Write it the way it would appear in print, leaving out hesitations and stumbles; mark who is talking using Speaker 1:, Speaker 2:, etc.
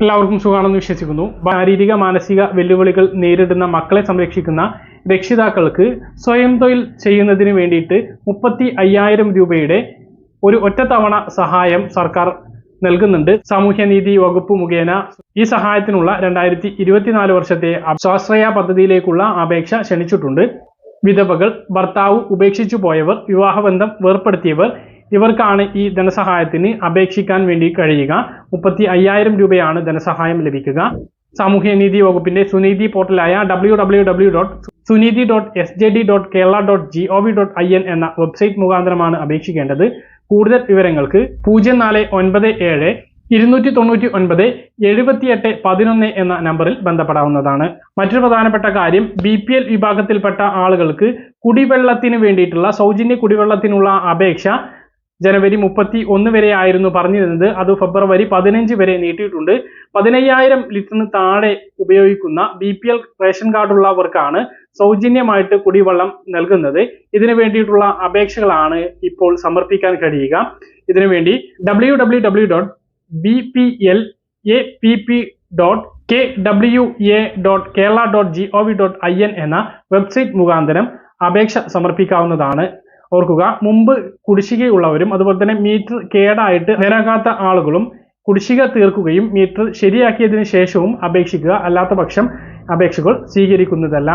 Speaker 1: എല്ലാവർക്കും സുഖമാണെന്ന് വിശ്വസിക്കുന്നു. ശാരീരിക മാനസിക വെല്ലുവിളികൾ നേരിടുന്ന മക്കളെ സംരക്ഷിക്കുന്ന രക്ഷിതാക്കൾക്ക് സ്വയം തൊഴിൽ ചെയ്യുന്നതിന് വേണ്ടിയിട്ട് 35,000 രൂപയുടെ ഒരു ഒറ്റത്തവണ സഹായം സർക്കാർ നൽകുന്നുണ്ട്. സാമൂഹ്യനീതി വകുപ്പ് മുഖേന ഈ സഹായത്തിനുള്ള 2024 വർഷത്തെ സ്വാശ്രയ പദ്ധതിയിലേക്കുള്ള അപേക്ഷ ക്ഷണിച്ചിട്ടുണ്ട്. വിധവകൾ, ഭർത്താവ് ഉപേക്ഷിച്ചു പോയവർ, വിവാഹബന്ധം വേർപ്പെടുത്തിയവർ ഇവർക്കാണ് ഈ ധനസഹായത്തിന് അപേക്ഷിക്കാൻ വേണ്ടി കഴിയുക. 35,000 രൂപയാണ് ധനസഹായം ലഭിക്കുക. സാമൂഹ്യനീതി വകുപ്പിന്റെ സുനീതി പോർട്ടലായ www.sunidhi.sjd.kerala.gov.in എന്ന വെബ്സൈറ്റ് മുഖാന്തരമാണ് അപേക്ഷിക്കേണ്ടത്. കൂടുതൽ വിവരങ്ങൾക്ക് 0497 299 7811 എന്ന നമ്പറിൽ ബന്ധപ്പെടാവുന്നതാണ്. മറ്റൊരു പ്രധാനപ്പെട്ട കാര്യം, BPL വിഭാഗത്തിൽപ്പെട്ട ആളുകൾക്ക് കുടിവെള്ളത്തിന് വേണ്ടിയിട്ടുള്ള സൗജന്യ കുടിവെള്ളത്തിനുള്ള അപേക്ഷ ജനുവരി 31 വരെ ആയിരുന്നു പറഞ്ഞിരുന്നത്. അത് ഫെബ്രുവരി 15 വരെ നീട്ടിയിട്ടുണ്ട്. 15,000 ലിറ്ററിന് താഴെ ഉപയോഗിക്കുന്ന BPL റേഷൻ കാർഡുള്ളവർക്കാണ് സൗജന്യമായിട്ട് കുടിവെള്ളം നൽകുന്നത്. ഇതിനു വേണ്ടിയിട്ടുള്ള അപേക്ഷകളാണ് ഇപ്പോൾ സമർപ്പിക്കാൻ കഴിയുക. ഇതിനുവേണ്ടി www.bplapp.kwa.kerala.gov.in എന്ന വെബ്സൈറ്റ് മുഖാന്തരം അപേക്ഷ സമർപ്പിക്കാവുന്നതാണ്. ഓർക്കുക, മുമ്പ് കുടിശ്ശികയുള്ളവരും അതുപോലെ തന്നെ മീറ്റർ കേടായിട്ട് നേരാകാത്ത ആളുകളും കുടിശ്ശിക തീർക്കുകയും മീറ്റർ ശരിയാക്കിയതിനു ശേഷവും അപേക്ഷിക്കുക. അല്ലാത്ത പക്ഷം അപേക്ഷകൾ സ്വീകരിക്കുന്നതല്ല.